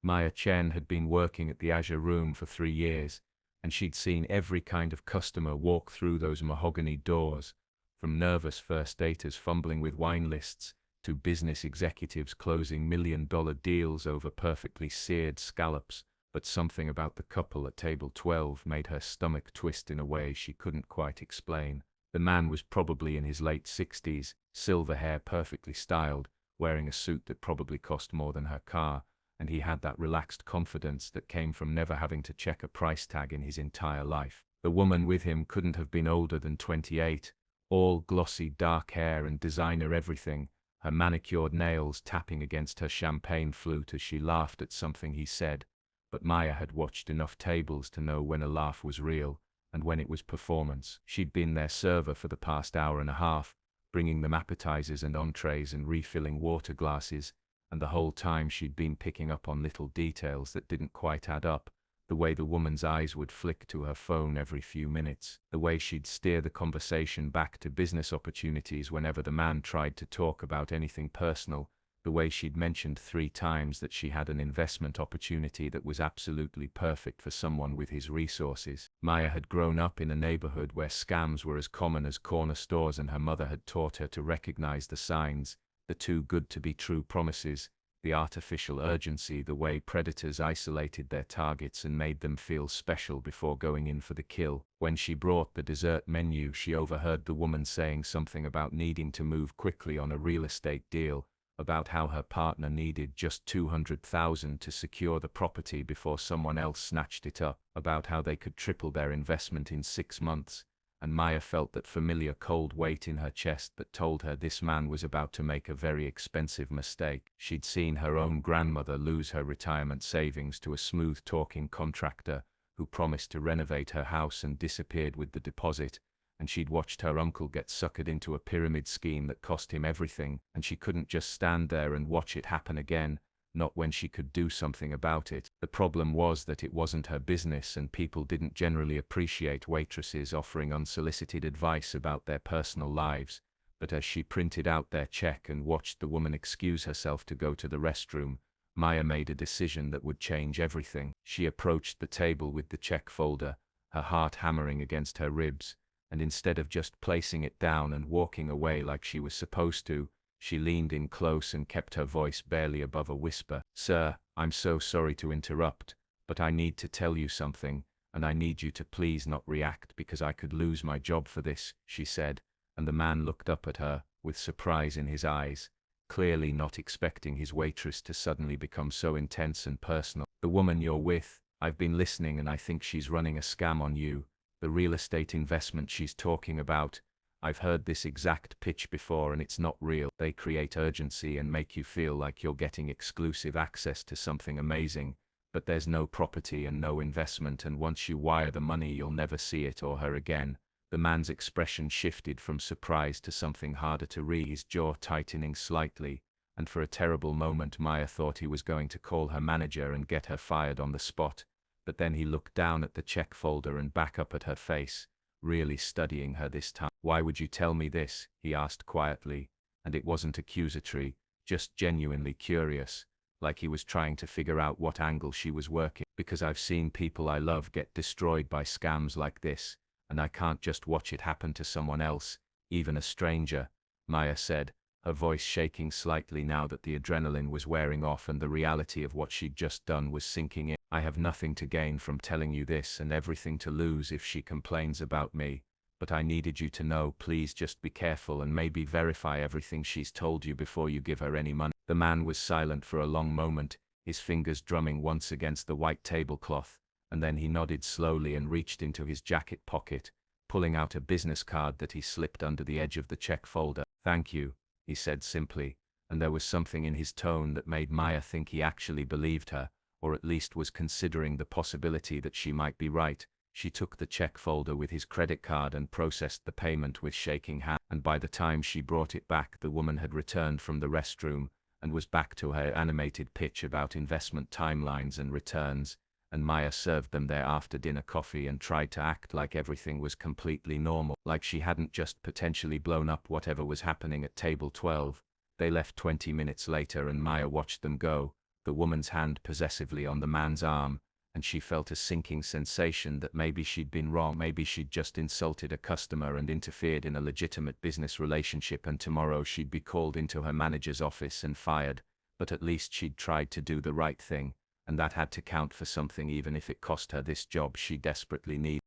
Maya Chen had been working at the Azure Room for 3 years, and she'd seen every kind of customer walk through those mahogany doors, from nervous first daters fumbling with wine lists to business executives closing million-dollar deals over perfectly seared scallops. But something about the couple at table 12 made her stomach twist in a way she couldn't quite explain. The man was probably in his late 60s, silver hair perfectly styled, wearing a suit that probably cost more than her car, and he had that relaxed confidence that came from never having to check a price tag in his entire life. The woman with him couldn't have been older than 28, all glossy dark hair and designer everything, her manicured nails tapping against her champagne flute as she laughed at something he said. But Maya had watched enough tables to know when a laugh was real and when it was performance. She'd been their server for the past hour and a half, bringing them appetizers and entrees and refilling water glasses, and the whole time she'd been picking up on little details that didn't quite add up. The way the woman's eyes would flick to her phone every few minutes, the way she'd steer the conversation back to business opportunities whenever the man tried to talk about anything personal, the way she'd mentioned 3 times that she had an investment opportunity that was absolutely perfect for someone with his resources. Maya had grown up in a neighborhood where scams were as common as corner stores, and her mother had taught her to recognize the signs, the too good to be true promises, the artificial urgency, the way predators isolated their targets and made them feel special before going in for the kill. When she brought the dessert menu, she overheard the woman saying something about needing to move quickly on a real estate deal, about how her partner needed just $200,000 to secure the property before someone else snatched it up, about how they could triple their investment in 6 months, and Maya felt that familiar cold weight in her chest that told her this man was about to make a very expensive mistake. She'd seen her own grandmother lose her retirement savings to a smooth-talking contractor who promised to renovate her house and disappeared with the deposit, and she'd watched her uncle get suckered into a pyramid scheme that cost him everything, and she couldn't just stand there and watch it happen again, not when she could do something about it. The problem was that it wasn't her business, and people didn't generally appreciate waitresses offering unsolicited advice about their personal lives. But as she printed out their check and watched the woman excuse herself to go to the restroom, Maya made a decision that would change everything. She approached the table with the check folder, her heart hammering against her ribs, and instead of just placing it down and walking away like she was supposed to, she leaned in close and kept her voice barely above a whisper. "Sir, I'm so sorry to interrupt, but I need to tell you something, and I need you to please not react because I could lose my job for this," she said, and the man looked up at her, with surprise in his eyes, clearly not expecting his waitress to suddenly become so intense and personal. "The woman you're with, I've been listening and I think she's running a scam on you. The real estate investment she's talking about, I've heard this exact pitch before and it's not real. They create urgency and make you feel like you're getting exclusive access to something amazing, but there's no property and no investment, and once you wire the money you'll never see it or her again." The man's expression shifted from surprise to something harder to read, his jaw tightening slightly, and for a terrible moment Maya thought he was going to call her manager and get her fired on the spot. But then he looked down at the check folder and back up at her face, really studying her this time. "Why would you tell me this?" he asked quietly, and it wasn't accusatory, just genuinely curious, like he was trying to figure out what angle she was working. "Because I've seen people I love get destroyed by scams like this, and I can't just watch it happen to someone else, even a stranger," Maya said, her voice shaking slightly now that the adrenaline was wearing off and the reality of what she'd just done was sinking in. "I have nothing to gain from telling you this and everything to lose if she complains about me, but I needed you to know, please just be careful and maybe verify everything she's told you before you give her any money." The man was silent for a long moment, his fingers drumming once against the white tablecloth, and then he nodded slowly and reached into his jacket pocket, pulling out a business card that he slipped under the edge of the check folder. "Thank you," he said simply, and there was something in his tone that made Maya think he actually believed her, or at least was considering the possibility that she might be right. She took the check folder with his credit card and processed the payment with shaking hands, and by the time she brought it back the woman had returned from the restroom and was back to her animated pitch about investment timelines and returns, and Maya served them their after-dinner coffee and tried to act like everything was completely normal, like she hadn't just potentially blown up whatever was happening at table 12. They left 20 minutes later and Maya watched them go, the woman's hand possessively on the man's arm, and she felt a sinking sensation that maybe she'd been wrong, maybe she'd just insulted a customer and interfered in a legitimate business relationship, and tomorrow she'd be called into her manager's office and fired, but at least she'd tried to do the right thing, and that had to count for something, even if it cost her this job she desperately needed.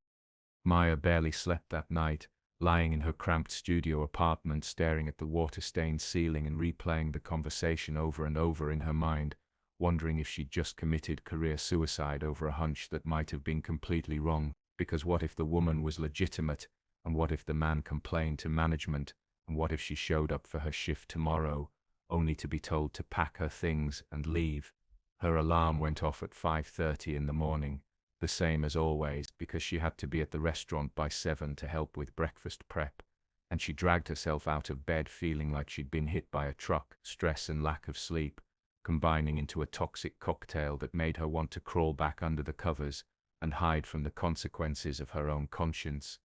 Maya barely slept that night, lying in her cramped studio apartment, staring at the water-stained ceiling and replaying the conversation over and over in her mind, wondering if she'd just committed career suicide over a hunch that might have been completely wrong. Because what if the woman was legitimate, and what if the man complained to management, and what if she showed up for her shift tomorrow, only to be told to pack her things and leave? Her alarm went off at 5:30 in the morning, the same as always, because she had to be at the restaurant by 7 to help with breakfast prep, and she dragged herself out of bed feeling like she'd been hit by a truck. Stress and lack of sleep, combining into a toxic cocktail that made her want to crawl back under the covers and hide from the consequences of her own conscience.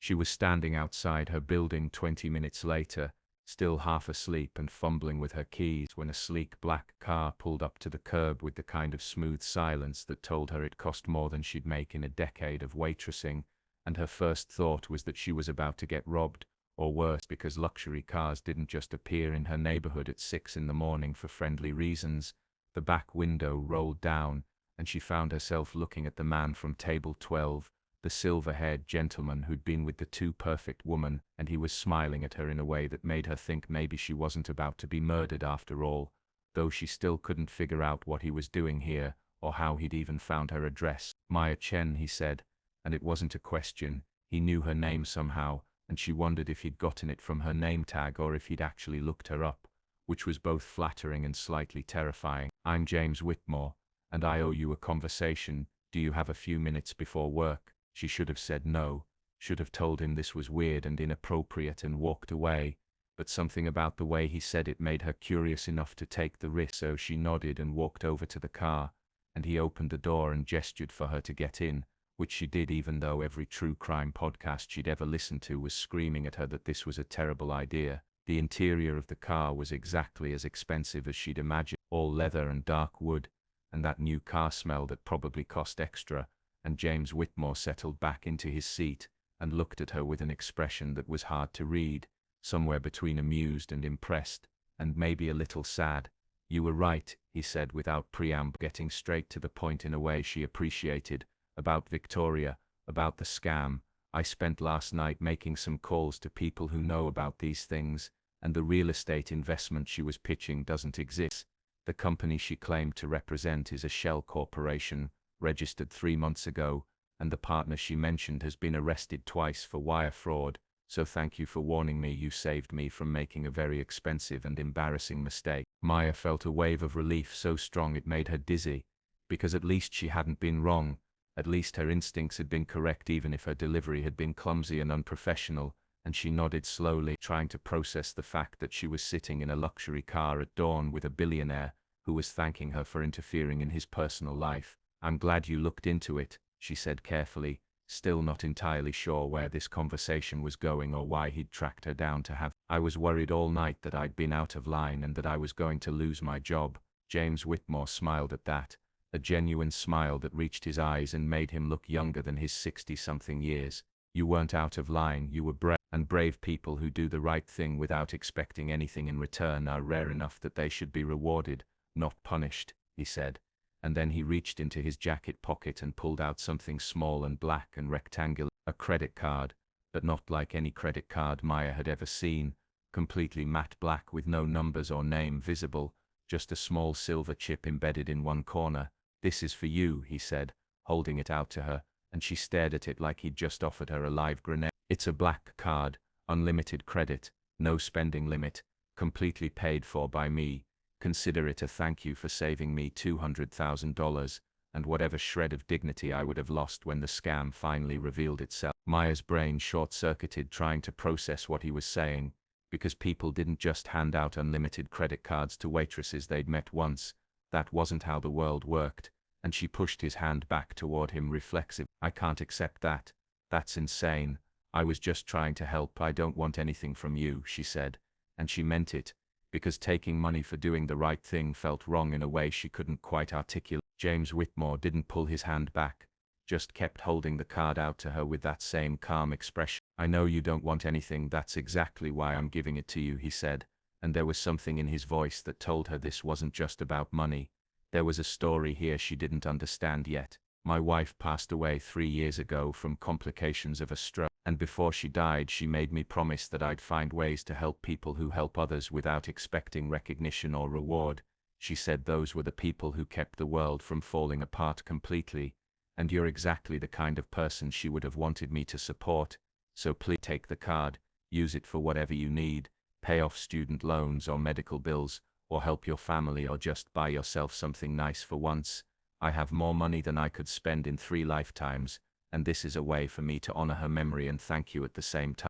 She was standing outside her building 20 minutes later, still half asleep and fumbling with her keys, when a sleek black car pulled up to the curb with the kind of smooth silence that told her it cost more than she'd make in a decade of waitressing, and her first thought was that she was about to get robbed, or worse, because luxury cars didn't just appear in her neighborhood at 6 in the morning for friendly reasons. The back window rolled down, and she found herself looking at the man from table 12, the silver-haired gentleman who'd been with the Too Perfect woman, and he was smiling at her in a way that made her think maybe she wasn't about to be murdered after all, though she still couldn't figure out what he was doing here, or how he'd even found her address. Maya Chen, he said, and it wasn't a question. He knew her name somehow, and she wondered if he'd gotten it from her name tag or if he'd actually looked her up, which was both flattering and slightly terrifying. "I'm James Whitmore, and I owe you a conversation. Do you have a few minutes before work?" She should have said no, should have told him this was weird and inappropriate and walked away, but something about the way he said it made her curious enough to take the risk, so she nodded and walked over to the car, and he opened the door and gestured for her to get in, which she did, even though every true crime podcast she'd ever listened to was screaming at her that this was a terrible idea. The interior of the car was exactly as expensive as she'd imagined, all leather and dark wood, and that new car smell that probably cost extra, and James Whitmore settled back into his seat and looked at her with an expression that was hard to read, somewhere between amused and impressed, and maybe a little sad. "You were right," he said without preamble, getting straight to the point in a way she appreciated. "About Victoria, about the scam. I spent last night making some calls to people who know about these things, and the real estate investment she was pitching doesn't exist. The company she claimed to represent is a shell corporation, registered 3 months ago, and the partner she mentioned has been arrested twice for wire fraud, so thank you for warning me. You saved me from making a very expensive and embarrassing mistake." Maya felt a wave of relief so strong it made her dizzy, because at least she hadn't been wrong. At least her instincts had been correct, even if her delivery had been clumsy and unprofessional, and she nodded slowly, trying to process the fact that she was sitting in a luxury car at dawn with a billionaire who was thanking her for interfering in his personal life. "I'm glad you looked into it," she said carefully, still not entirely sure where this conversation was going or why he'd tracked her down to have. "I was worried all night that I'd been out of line and that I was going to lose my job." James Whitmore smiled at that, a genuine smile that reached his eyes and made him look younger than his 60-something years. "You weren't out of line, you were brave, and brave people who do the right thing without expecting anything in return are rare enough that they should be rewarded, not punished," he said. And then he reached into his jacket pocket and pulled out something small and black and rectangular, a credit card, but not like any credit card Maya had ever seen, completely matte black with no numbers or name visible, just a small silver chip embedded in one corner. "This is for you," he said, holding it out to her, and she stared at it like he'd just offered her a live grenade. "It's a black card, unlimited credit, no spending limit, completely paid for by me. Consider it a thank you for saving me $200,000, and whatever shred of dignity I would have lost when the scam finally revealed itself." Maya's brain short-circuited trying to process what he was saying, because people didn't just hand out unlimited credit cards to waitresses they'd met once. That wasn't how the world worked, and she pushed his hand back toward him reflexive. "I can't accept that. That's insane. I was just trying to help. I don't want anything from you," she said, and she meant it, because taking money for doing the right thing felt wrong in a way she couldn't quite articulate. James Whitmore didn't pull his hand back, just kept holding the card out to her with that same calm expression. "I know you don't want anything, that's exactly why I'm giving it to you," he said, and there was something in his voice that told her this wasn't just about money. There was a story here she didn't understand yet. "My wife passed away 3 years ago from complications of a stroke, and before she died she made me promise that I'd find ways to help people who help others without expecting recognition or reward. She said those were the people who kept the world from falling apart completely, and you're exactly the kind of person she would have wanted me to support. So please take the card, use it for whatever you need, pay off student loans or medical bills, or help your family, or just buy yourself something nice for once. I have more money than I could spend in 3 lifetimes, and this is a way for me to honor her memory and thank you at the same time."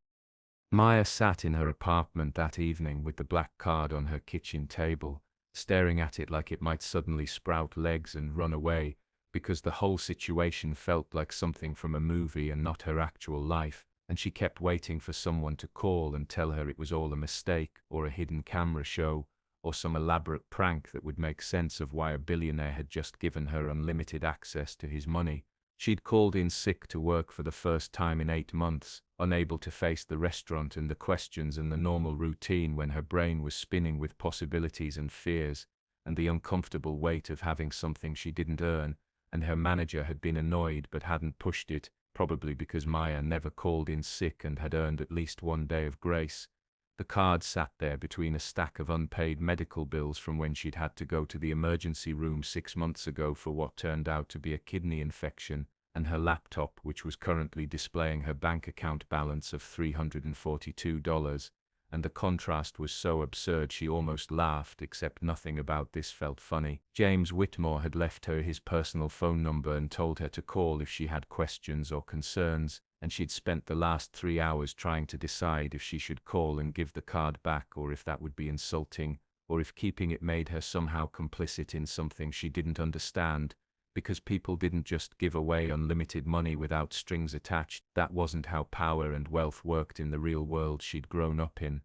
Maya sat in her apartment that evening with the black card on her kitchen table, staring at it like it might suddenly sprout legs and run away, because the whole situation felt like something from a movie and not her actual life, and she kept waiting for someone to call and tell her it was all a mistake, or a hidden camera show, or some elaborate prank that would make sense of why a billionaire had just given her unlimited access to his money. She'd called in sick to work for the first time in 8 months, unable to face the restaurant and the questions and the normal routine when her brain was spinning with possibilities and fears, and the uncomfortable weight of having something she didn't earn, and her manager had been annoyed but hadn't pushed it, probably because Maya never called in sick and had earned at least 1 day of grace. The card sat there between a stack of unpaid medical bills from when she'd had to go to the emergency room 6 months ago for what turned out to be a kidney infection, and her laptop, which was currently displaying her bank account balance of $342, and the contrast was so absurd she almost laughed, except nothing about this felt funny. James Whitmore had left her his personal phone number and told her to call if she had questions or concerns, and she'd spent the last 3 hours trying to decide if she should call and give the card back, or if that would be insulting, or if keeping it made her somehow complicit in something she didn't understand, because people didn't just give away unlimited money without strings attached. That wasn't how power and wealth worked in the real world she'd grown up in.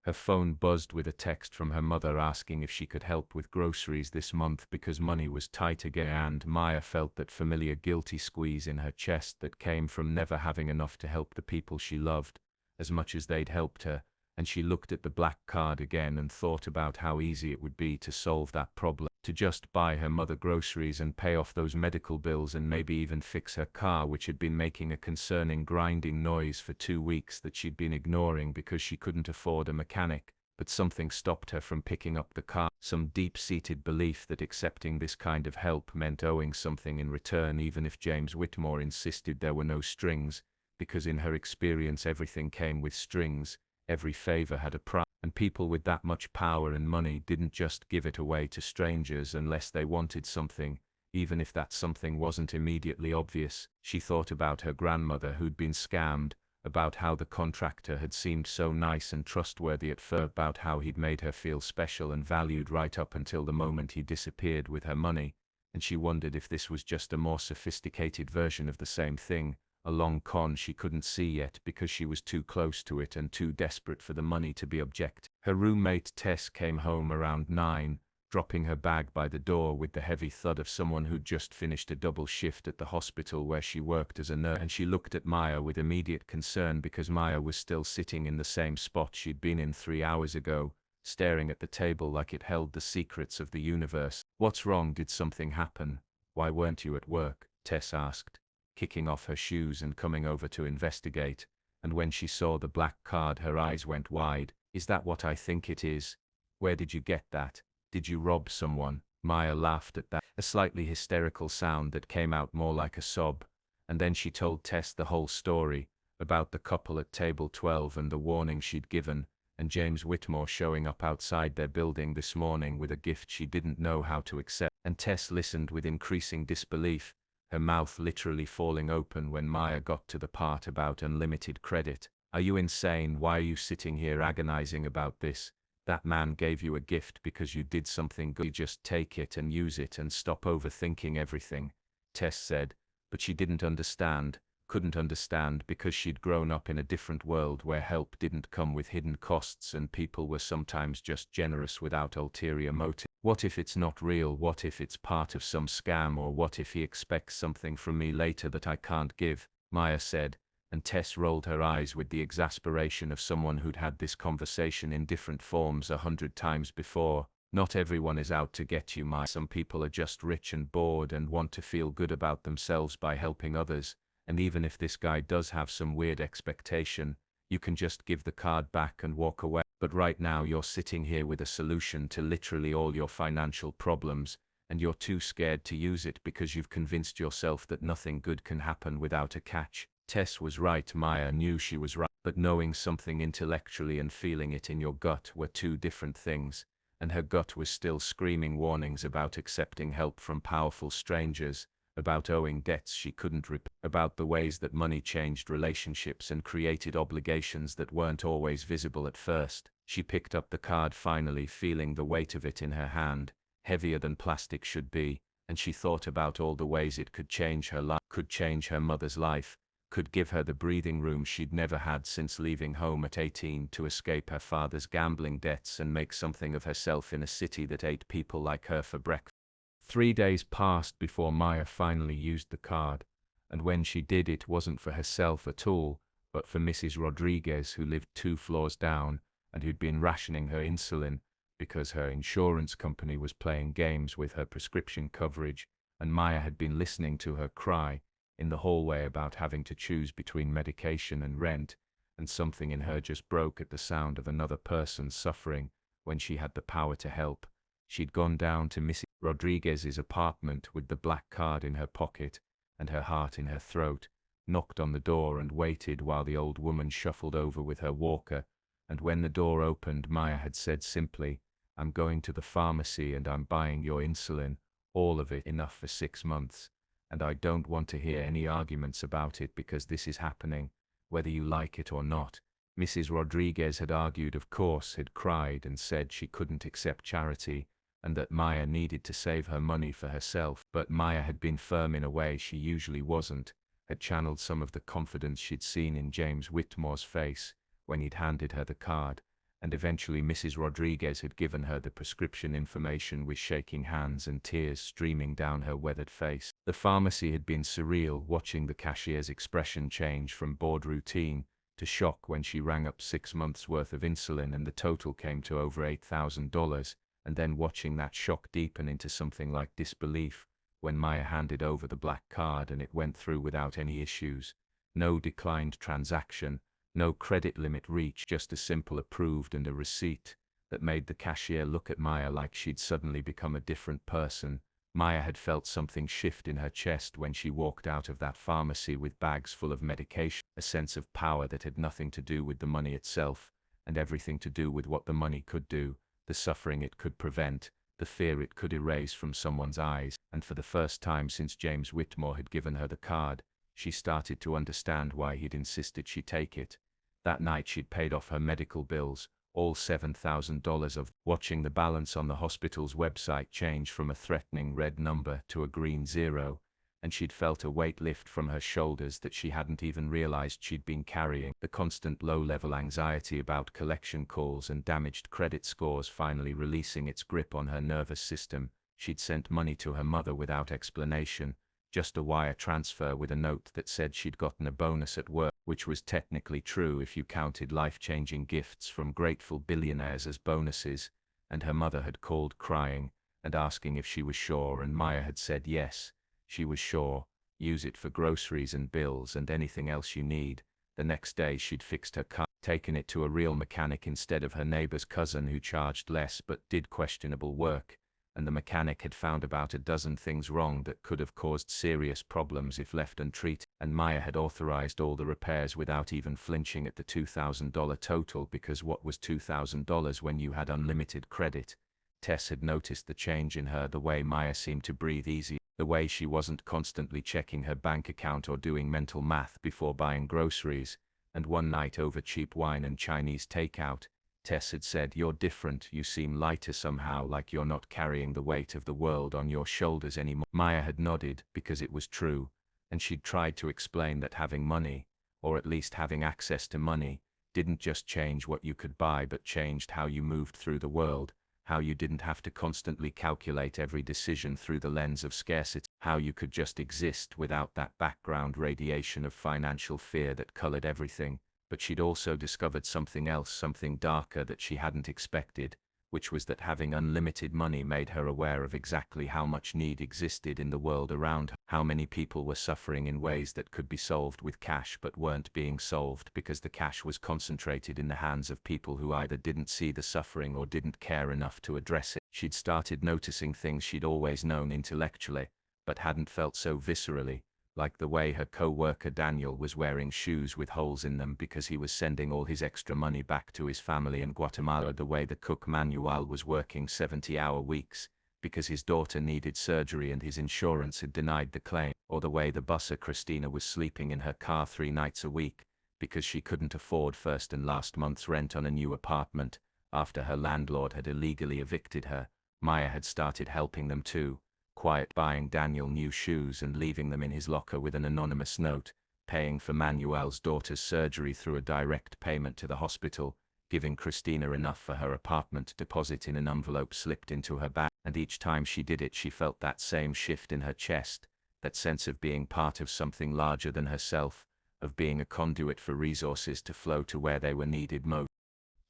Her phone buzzed with a text from her mother asking if she could help with groceries this month because money was tight again, and Maya felt that familiar guilty squeeze in her chest that came from never having enough to help the people she loved, as much as they'd helped her, and she looked at the black card again and thought about how easy it would be to solve that problem, to just buy her mother groceries and pay off those medical bills and maybe even fix her car, which had been making a concerning grinding noise for 2 weeks that she'd been ignoring because she couldn't afford a mechanic. But something stopped her from picking up the car, some deep-seated belief that accepting this kind of help meant owing something in return, even if James Whitmore insisted there were no strings, because in her experience everything came with strings. Every favor had a price, and people with that much power and money didn't just give it away to strangers unless they wanted something, even if that something wasn't immediately obvious. She thought about her grandmother who'd been scammed, about how the contractor had seemed so nice and trustworthy at first, about how he'd made her feel special and valued right up until the moment he disappeared with her money, and she wondered if this was just a more sophisticated version of the same thing, a long con she couldn't see yet because she was too close to it and too desperate for the money to be objective. Her roommate Tess came home around 9, dropping her bag by the door with the heavy thud of someone who'd just finished a double shift at the hospital where she worked as a nurse, and she looked at Maya with immediate concern because Maya was still sitting in the same spot she'd been in 3 hours ago, staring at the table like it held the secrets of the universe. "What's wrong? Did something happen? Why weren't you at work?" Tess asked, kicking off her shoes and coming over to investigate, and when she saw the black card her eyes went wide. "Is that what I think it is? Where did you get that? Did you rob someone?" Maya laughed at that, a slightly hysterical sound that came out more like a sob, and then she told Tess the whole story, about the couple at table 12 and the warning she'd given, and James Whitmore showing up outside their building this morning with a gift she didn't know how to accept. And Tess listened with increasing disbelief, her mouth literally falling open when Maya got to the part about unlimited credit. "Are you insane? Why are you sitting here agonizing about this? That man gave you a gift because you did something good. You just take it and use it and stop overthinking everything," Tess said, but she didn't understand. couldn't understand because she'd grown up in a different world where help didn't come with hidden costs and people were sometimes just generous without ulterior motive. What if it's not real? What if it's part of some scam? Or what if he expects something from me later that I can't give? Maya said, and Tess rolled her eyes with the exasperation of someone who'd had this conversation in different forms 100 times before. Not everyone is out to get you, Maya. Some people are just rich and bored and want to feel good about themselves by helping others. And even if this guy does have some weird expectation, you can just give the card back and walk away. But right now you're sitting here with a solution to literally all your financial problems, and you're too scared to use it because you've convinced yourself that nothing good can happen without a catch. Tess was right. Maya knew she was right, but knowing something intellectually and feeling it in your gut were two different things, and her gut was still screaming warnings about accepting help from powerful strangers, about owing debts she couldn't repay, about the ways that money changed relationships and created obligations that weren't always visible at first. She picked up the card finally, feeling the weight of it in her hand, heavier than plastic should be, and she thought about all the ways it could change her life, could change her mother's life, could give her the breathing room she'd never had since leaving home at 18 to escape her father's gambling debts and make something of herself in a city that ate people like her for breakfast. 3 days passed before Maya finally used the card, and when she did it wasn't for herself at all, but for Mrs. Rodriguez, who lived 2 floors down and who'd been rationing her insulin because her insurance company was playing games with her prescription coverage, and Maya had been listening to her cry in the hallway about having to choose between medication and rent, and something in her just broke at the sound of another person suffering when she had the power to help. She'd gone down to Mrs. Rodriguez's apartment with the black card in her pocket and her heart in her throat, knocked on the door and waited while the old woman shuffled over with her walker, and when the door opened, Maya had said simply, "I'm going to the pharmacy and I'm buying your insulin, all of it, enough for 6 months, and I don't want to hear any arguments about it because this is happening, whether you like it or not." Mrs. Rodriguez had argued, of course, had cried and said she couldn't accept charity, and that Maya needed to save her money for herself. But Maya had been firm in a way she usually wasn't, had channeled some of the confidence she'd seen in James Whitmore's face when he'd handed her the card, and eventually Mrs. Rodriguez had given her the prescription information with shaking hands and tears streaming down her weathered face. The pharmacy had been surreal, watching the cashier's expression change from bored routine to shock when she rang up 6 months' worth of insulin and the total came to over $8,000. And then watching that shock deepen into something like disbelief when Maya handed over the black card and it went through without any issues. No declined transaction, no credit limit reached, just a simple approved and a receipt that made the cashier look at Maya like she'd suddenly become a different person. Maya had felt something shift in her chest when she walked out of that pharmacy with bags full of medication, a sense of power that had nothing to do with the money itself, and everything to do with what the money could do. The suffering it could prevent, the fear it could erase from someone's eyes, and for the first time since James Whitmore had given her the card, she started to understand why he'd insisted she take it. That night she'd paid off her medical bills, all $7,000 of, watching the balance on the hospital's website change from a threatening red number to a green 0, and she'd felt a weight lift from her shoulders that she hadn't even realized she'd been carrying. The constant low-level anxiety about collection calls and damaged credit scores finally releasing its grip on her nervous system. She'd sent money to her mother without explanation, just a wire transfer with a note that said she'd gotten a bonus at work, which was technically true if you counted life-changing gifts from grateful billionaires as bonuses, and her mother had called crying and asking if she was sure, and Maya had said yes. She was sure. Use it for groceries and bills and anything else you need. The next day she'd fixed her car, taken it to a real mechanic instead of her neighbor's cousin who charged less but did questionable work, and the mechanic had found about a dozen things wrong that could have caused serious problems if left untreated, and Maya had authorized all the repairs without even flinching at the $2,000 total, because what was $2,000 when you had unlimited credit? Tess had noticed the change in her, the way Maya seemed to breathe easy, the way she wasn't constantly checking her bank account or doing mental math before buying groceries, and one night over cheap wine and Chinese takeout, Tess had said, "You're different, you seem lighter somehow, like you're not carrying the weight of the world on your shoulders anymore." Maya had nodded, because it was true. and she'd tried to explain that having money, or at least having access to money, didn't just change what you could buy but changed how you moved through the world, how you didn't have to constantly calculate every decision through the lens of scarcity, how you could just exist without that background radiation of financial fear that colored everything. But she'd also discovered something else, something darker that she hadn't expected, which was that having unlimited money made her aware of exactly how much need existed in the world around her, how many people were suffering in ways that could be solved with cash but weren't being solved because the cash was concentrated in the hands of people who either didn't see the suffering or didn't care enough to address it. She'd started noticing things she'd always known intellectually, but hadn't felt so viscerally, like the way her co-worker Daniel was wearing shoes with holes in them because he was sending all his extra money back to his family in Guatemala, the way the cook Manuel was working 70-hour weeks because his daughter needed surgery and his insurance had denied the claim, or the way the busser Christina was sleeping in her car 3 nights a week because she couldn't afford first and last month's rent on a new apartment after her landlord had illegally evicted her. Maya had started helping them too, quiet buying Daniel new shoes and leaving them in his locker with an anonymous note, paying for Manuel's daughter's surgery through a direct payment to the hospital, giving Christina enough for her apartment deposit in an envelope slipped into her bag. And each time she did it, she felt that same shift in her chest, that sense of being part of something larger than herself, of being a conduit for resources to flow to where they were needed most.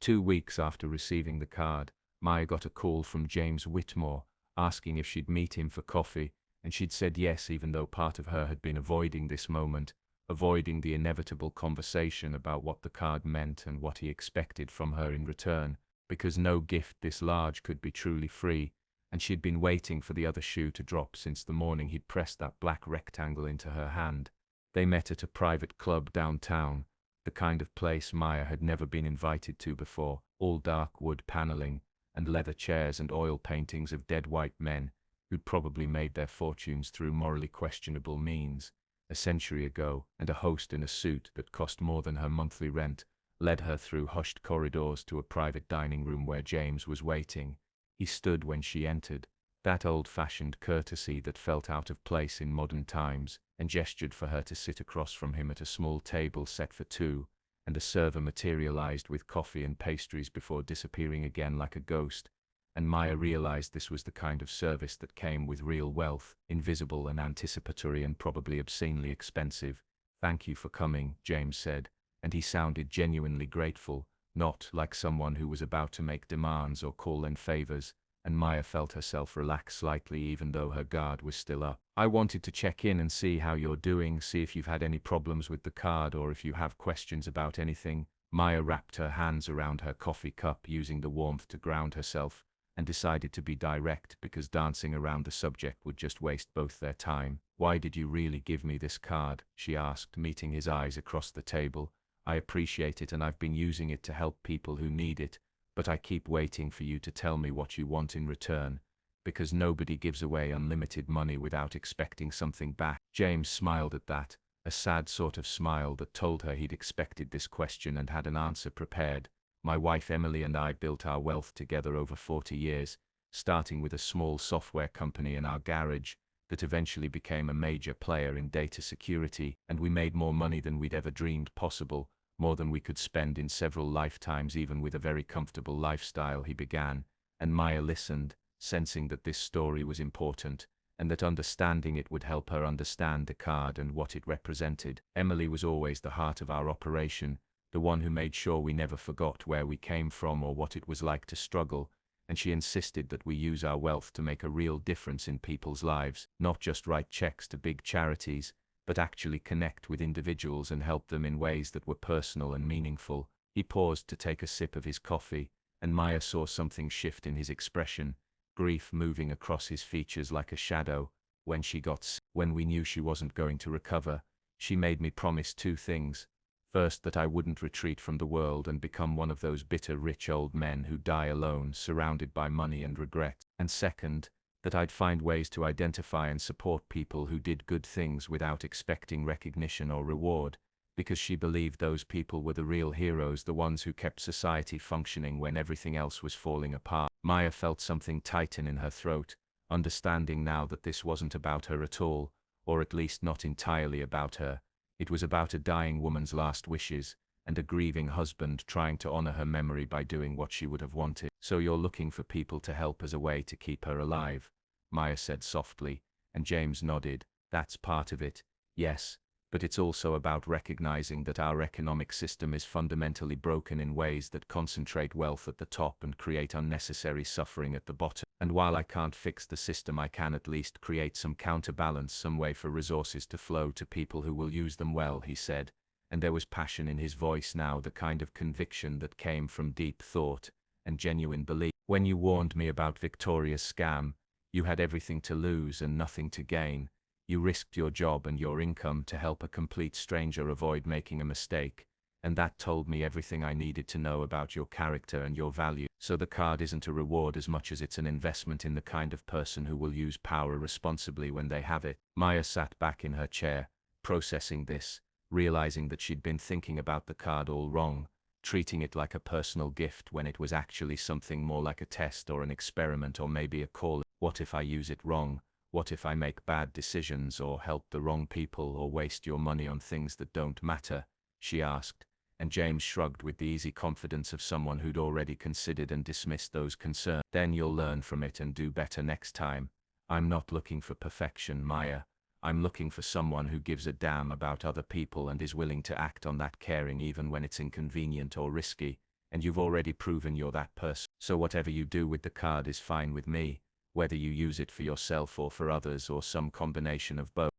2 weeks after receiving the card, Maya got a call from James Whitmore, asking if she'd meet him for coffee, and she'd said yes, even though part of her had been avoiding this moment, avoiding the inevitable conversation about what the card meant and what he expected from her in return, because no gift this large could be truly free, and she'd been waiting for the other shoe to drop since the morning he'd pressed that black rectangle into her hand. They met at a private club downtown, the kind of place Maya had never been invited to before, all dark wood paneling, and leather chairs and oil paintings of dead white men who'd probably made their fortunes through morally questionable means a century ago, and a host in a suit that cost more than her monthly rent led her through hushed corridors to a private dining room where James was waiting. He stood when she entered, that old-fashioned courtesy that felt out of place in modern times, and gestured for her to sit across from him at a small table set for 2, and a server materialized with coffee and pastries before disappearing again like a ghost, and Maya realized this was the kind of service that came with real wealth, invisible and anticipatory and probably obscenely expensive. "Thank you for coming," James said, and he sounded genuinely grateful, not like someone who was about to make demands or call in favors, and Maya felt herself relax slightly even though her guard was still up. "I wanted to check in and see how you're doing, see if you've had any problems with the card or if you have questions about anything." Maya wrapped her hands around her coffee cup, using the warmth to ground herself, and decided to be direct because dancing around the subject would just waste both their time. "Why did you really give me this card?" she asked, meeting his eyes across the table. "I appreciate it and I've been using it to help people who need it, but I keep waiting for you to tell me what you want in return, because nobody gives away unlimited money without expecting something back." James smiled at that, a sad sort of smile that told her he'd expected this question and had an answer prepared. "My wife Emily and I built our wealth together over 40 years, starting with a small software company in our garage that eventually became a major player in data security, and we made more money than we'd ever dreamed possible, more than we could spend in several lifetimes even with a very comfortable lifestyle," he began, and Maya listened, sensing that this story was important, and that understanding it would help her understand the card and what it represented. "Emily was always the heart of our operation, the one who made sure we never forgot where we came from or what it was like to struggle, and she insisted that we use our wealth to make a real difference in people's lives, not just write checks to big charities, but actually connect with individuals and help them in ways that were personal and meaningful." He paused to take a sip of his coffee, and Maya saw something shift in his expression, grief moving across his features like a shadow. "When she got sick, when we knew she wasn't going to recover, she made me promise 2 things. First, that I wouldn't retreat from the world and become one of those bitter rich old men who die alone, surrounded by money and regret. And second, that I'd find ways to identify and support people who did good things without expecting recognition or reward, because she believed those people were the real heroes, the ones who kept society functioning when everything else was falling apart." Maya felt something tighten in her throat, understanding now that this wasn't about her at all, or at least not entirely about her. It was about a dying woman's last wishes, and a grieving husband trying to honor her memory by doing what she would have wanted. "So you're looking for people to help as a way to keep her alive?" Maya said softly, and James nodded. "That's part of it, yes, but it's also about recognizing that our economic system is fundamentally broken in ways that concentrate wealth at the top and create unnecessary suffering at the bottom. And while I can't fix the system, I can at least create some counterbalance, some way for resources to flow to people who will use them well," he said, and there was passion in his voice now, the kind of conviction that came from deep thought and genuine belief. "When you warned me about Victoria's scam, you had everything to lose and nothing to gain. You risked your job and your income to help a complete stranger avoid making a mistake, and that told me everything I needed to know about your character and your value. So the card isn't a reward as much as it's an investment in the kind of person who will use power responsibly when they have it." Maya sat back in her chair, processing this, realizing that she'd been thinking about the card all wrong, treating it like a personal gift when it was actually something more like a test or an experiment or maybe a call. What if I use it wrong? What if I make bad decisions or help the wrong people or waste your money on things that don't matter? She asked, and James shrugged with the easy confidence of someone who'd already considered and dismissed those concerns. "Then you'll learn from it and do better next time. I'm not looking for perfection, Maya. I'm looking for someone who gives a damn about other people and is willing to act on that caring even when it's inconvenient or risky, and you've already proven you're that person. So whatever you do with the card is fine with me, whether you use it for yourself or for others or some combination of both."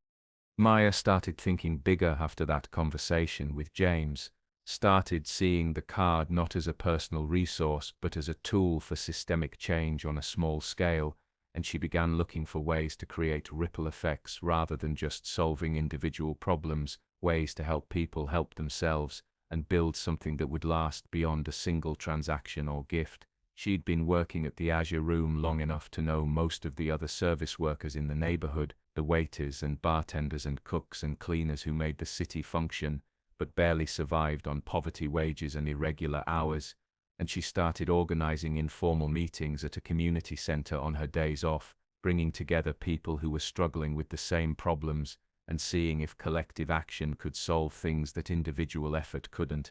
Maya started thinking bigger after that conversation with James, started seeing the card not as a personal resource but as a tool for systemic change on a small scale, and she began looking for ways to create ripple effects rather than just solving individual problems, ways to help people help themselves, and build something that would last beyond a single transaction or gift. She'd been working at the Azure Room long enough to know most of the other service workers in the neighborhood, the waiters and bartenders and cooks and cleaners who made the city function, but barely survived on poverty wages and irregular hours, and she started organizing informal meetings at a community center on her days off, bringing together people who were struggling with the same problems and seeing if collective action could solve things that individual effort couldn't.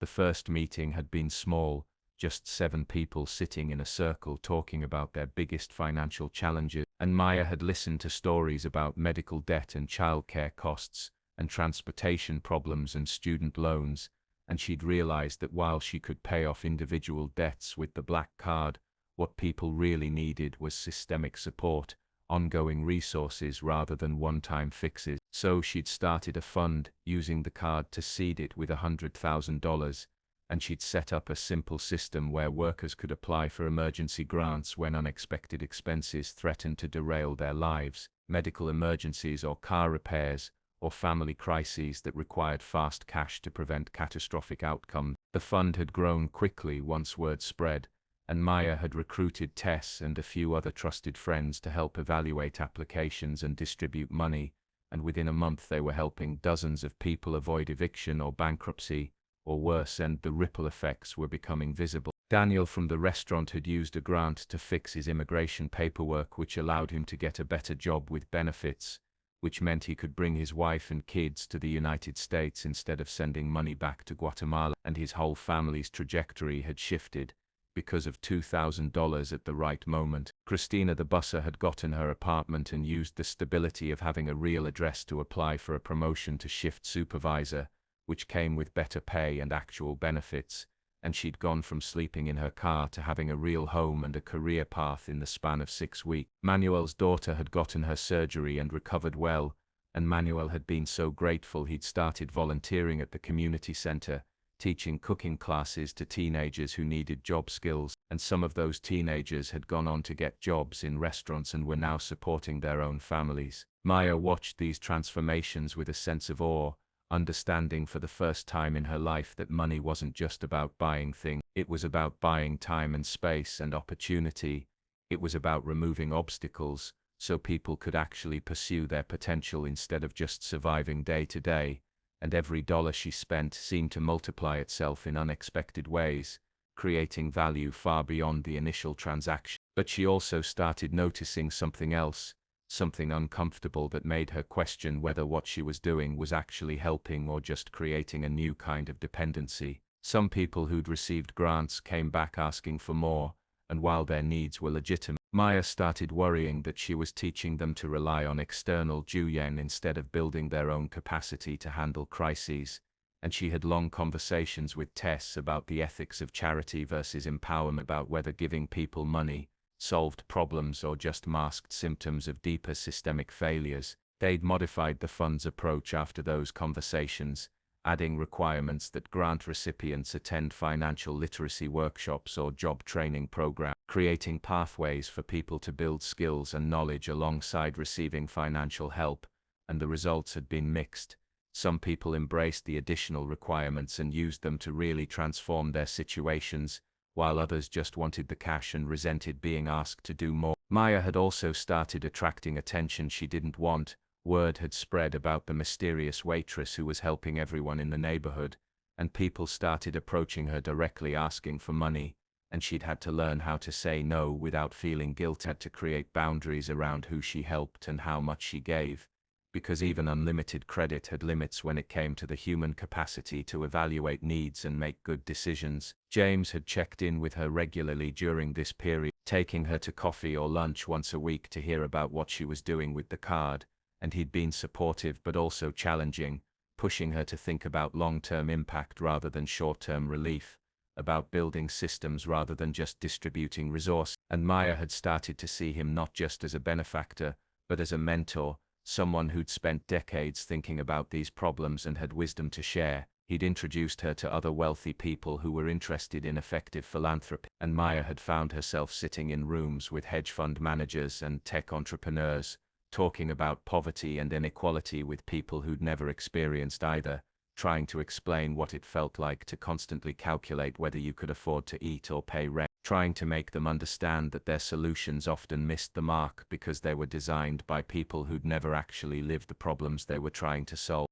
The first meeting had been small, just 7 people sitting in a circle talking about their biggest financial challenges, and Maya had listened to stories about medical debt and childcare costs, and transportation problems and student loans, and she'd realized that while she could pay off individual debts with the black card, what people really needed was systemic support, ongoing resources rather than one-time fixes. So she'd started a fund, using the card to seed it with $100,000, and she'd set up a simple system where workers could apply for emergency grants when unexpected expenses threatened to derail their lives, medical emergencies or car repairs, or family crises that required fast cash to prevent catastrophic outcomes. The fund had grown quickly once word spread, and Maya had recruited Tess and a few other trusted friends to help evaluate applications and distribute money, and within a month they were helping dozens of people avoid eviction or bankruptcy, or worse, and the ripple effects were becoming visible. Daniel from the restaurant had used a grant to fix his immigration paperwork, which allowed him to get a better job with benefits, which meant he could bring his wife and kids to the United States instead of sending money back to Guatemala, and his whole family's trajectory had shifted because of $2,000 at the right moment. Christina the busser had gotten her apartment and used the stability of having a real address to apply for a promotion to shift supervisor, which came with better pay and actual benefits, and she'd gone from sleeping in her car to having a real home and a career path in the span of 6 weeks. Manuel's daughter had gotten her surgery and recovered well, and Manuel had been so grateful he'd started volunteering at the community center, teaching cooking classes to teenagers who needed job skills, and some of those teenagers had gone on to get jobs in restaurants and were now supporting their own families. Maya watched these transformations with a sense of awe, understanding for the first time in her life that money wasn't just about buying things, it was about buying time and space and opportunity. It was about removing obstacles, so people could actually pursue their potential instead of just surviving day to day, and every dollar she spent seemed to multiply itself in unexpected ways, creating value far beyond the initial transaction. But she also started noticing something else. something uncomfortable that made her question whether what she was doing was actually helping or just creating a new kind of dependency. Some people who'd received grants came back asking for more, and while their needs were legitimate, Maya started worrying that she was teaching them to rely on external yuan instead of building their own capacity to handle crises, and she had long conversations with Tess about the ethics of charity versus empowerment, about whether giving people money solved problems or just masked symptoms of deeper systemic failures. They'd modified the fund's approach after those conversations, adding requirements that grant recipients attend financial literacy workshops or job training programs, creating pathways for people to build skills and knowledge alongside receiving financial help, and the results had been mixed. Some people embraced the additional requirements and used them to really transform their situations, while others just wanted the cash and resented being asked to do more. Maya had also started attracting attention she didn't want. Word had spread about the mysterious waitress who was helping everyone in the neighborhood, and people started approaching her directly asking for money, and she'd had to learn how to say no without feeling guilty. Had to create boundaries around who she helped and how much she gave, because even unlimited credit had limits when it came to the human capacity to evaluate needs and make good decisions. James had checked in with her regularly during this period, taking her to coffee or lunch once a week to hear about what she was doing with the card, and he'd been supportive but also challenging, pushing her to think about long-term impact rather than short-term relief, about building systems rather than just distributing resources. And Maya had started to see him not just as a benefactor, but as a mentor, someone who'd spent decades thinking about these problems and had wisdom to share. He'd introduced her to other wealthy people who were interested in effective philanthropy, and Maya had found herself sitting in rooms with hedge fund managers and tech entrepreneurs, talking about poverty and inequality with people who'd never experienced either, trying to explain what it felt like to constantly calculate whether you could afford to eat or pay rent, trying to make them understand that their solutions often missed the mark because they were designed by people who'd never actually lived the problems they were trying to solve.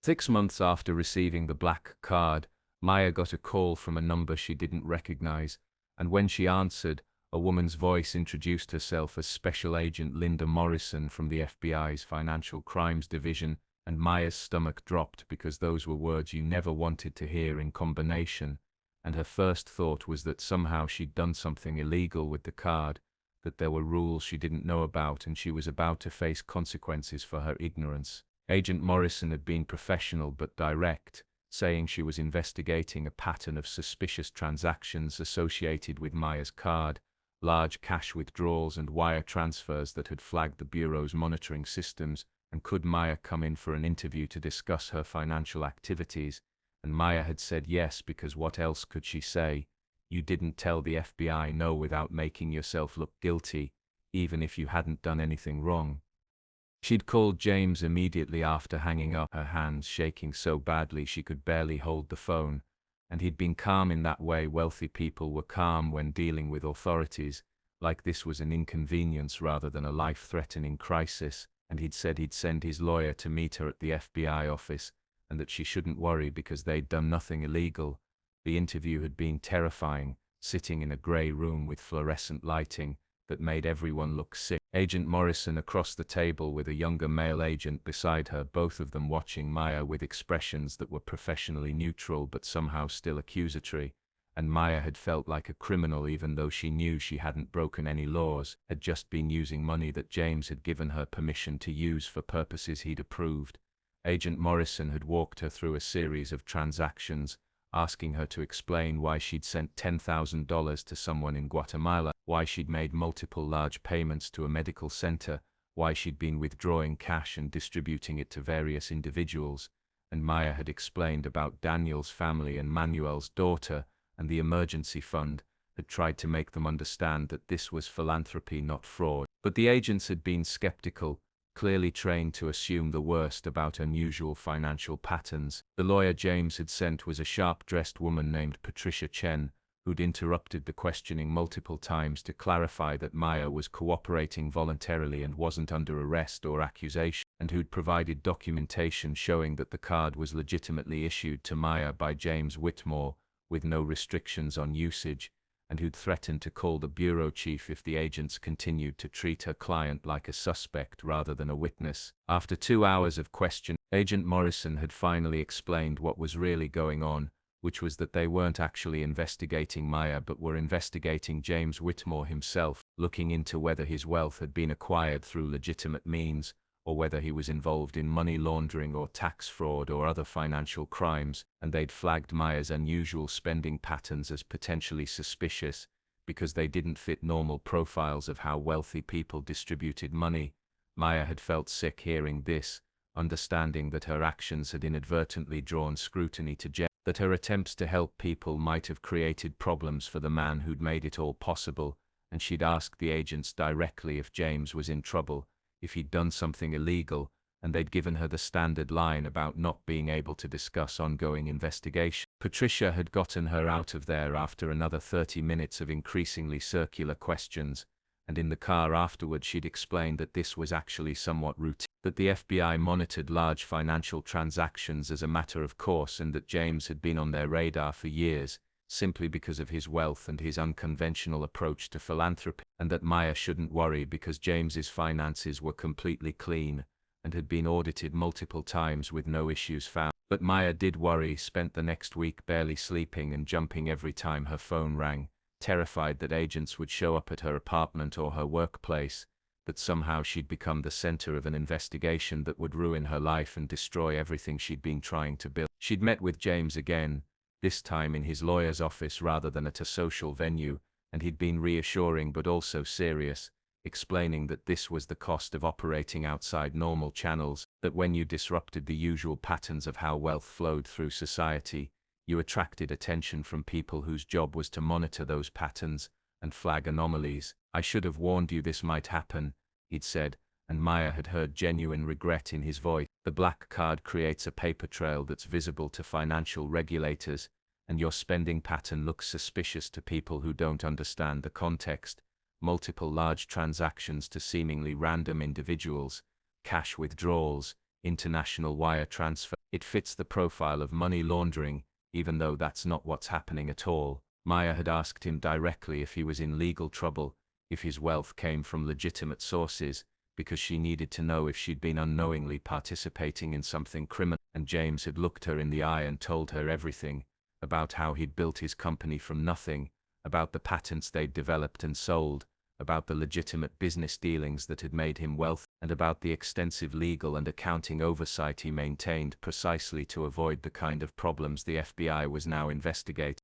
6 months after receiving the black card, Maya got a call from a number she didn't recognize, and when she answered, a woman's voice introduced herself as Special Agent Linda Morrison from the FBI's Financial Crimes Division, and Maya's stomach dropped because those were words you never wanted to hear in combination, and her first thought was that somehow she'd done something illegal with the card, that there were rules she didn't know about and she was about to face consequences for her ignorance. Agent Morrison had been professional but direct, saying she was investigating a pattern of suspicious transactions associated with Maya's card, large cash withdrawals and wire transfers that had flagged the Bureau's monitoring systems, and could Maya come in for an interview to discuss her financial activities, and Maya had said yes because what else could she say? You didn't tell the FBI no without making yourself look guilty, even if you hadn't done anything wrong. She'd called James immediately after hanging up, her hands shaking so badly she could barely hold the phone, and he'd been calm in that way wealthy people were calm when dealing with authorities, like this was an inconvenience rather than a life-threatening crisis, and he'd said he'd send his lawyer to meet her at the FBI office, and that she shouldn't worry because they'd done nothing illegal. The interview had been terrifying, sitting in a grey room with fluorescent lighting that made everyone look sick. Agent Morrison across the table with a younger male agent beside her, both of them watching Maya with expressions that were professionally neutral but somehow still accusatory, and Maya had felt like a criminal even though she knew she hadn't broken any laws, had just been using money that James had given her permission to use for purposes he'd approved. Agent Morrison had walked her through a series of transactions, asking her to explain why she'd sent $10,000 to someone in Guatemala, why she'd made multiple large payments to a medical center, why she'd been withdrawing cash and distributing it to various individuals, and Maya had explained about Daniel's family and Manuel's daughter, and the emergency fund, had tried to make them understand that this was philanthropy, not fraud. But the agents had been skeptical, clearly trained to assume the worst about unusual financial patterns. The lawyer James had sent was a sharp-dressed woman named Patricia Chen, who'd interrupted the questioning multiple times to clarify that Maya was cooperating voluntarily and wasn't under arrest or accusation, and who'd provided documentation showing that the card was legitimately issued to Maya by James Whitmore, with no restrictions on usage, and who'd threatened to call the bureau chief if the agents continued to treat her client like a suspect rather than a witness. After 2 hours of questioning, Agent Morrison had finally explained what was really going on, which was that they weren't actually investigating Maya but were investigating James Whitmore himself, looking into whether his wealth had been acquired through legitimate means, or whether he was involved in money laundering or tax fraud or other financial crimes, and they'd flagged Maya's unusual spending patterns as potentially suspicious because they didn't fit normal profiles of how wealthy people distributed money. Maya had felt sick hearing this, understanding that her actions had inadvertently drawn scrutiny to James, that her attempts to help people might have created problems for the man who'd made it all possible, and she'd asked the agents directly if James was in trouble, if he'd done something illegal, and they'd given her the standard line about not being able to discuss ongoing investigation. Patricia had gotten her out of there after another 30 minutes of increasingly circular questions, and in the car afterward she'd explained that this was actually somewhat routine, that the FBI monitored large financial transactions as a matter of course and that James had been on their radar for years, simply because of his wealth and his unconventional approach to philanthropy, and that Maya shouldn't worry because James's finances were completely clean and had been audited multiple times with no issues found. But Maya did worry, spent the next week barely sleeping and jumping every time her phone rang, terrified that agents would show up at her apartment or her workplace, that somehow she'd become the center of an investigation that would ruin her life and destroy everything she'd been trying to build. She'd met with James again, this time in his lawyer's office rather than at a social venue, and he'd been reassuring but also serious, explaining that this was the cost of operating outside normal channels, that when you disrupted the usual patterns of how wealth flowed through society, you attracted attention from people whose job was to monitor those patterns and flag anomalies. "I should have warned you this might happen," he'd said, and Maya had heard genuine regret in his voice. "The black card creates a paper trail that's visible to financial regulators, and your spending pattern looks suspicious to people who don't understand the context. Multiple large transactions to seemingly random individuals, cash withdrawals, international wire transfer. It fits the profile of money laundering, even though that's not what's happening at all." Maya had asked him directly if he was in legal trouble, if his wealth came from legitimate sources, because she needed to know if she'd been unknowingly participating in something criminal, and James had looked her in the eye and told her everything, about how he'd built his company from nothing, about the patents they'd developed and sold, about the legitimate business dealings that had made him wealthy, and about the extensive legal and accounting oversight he maintained precisely to avoid the kind of problems the FBI was now investigating.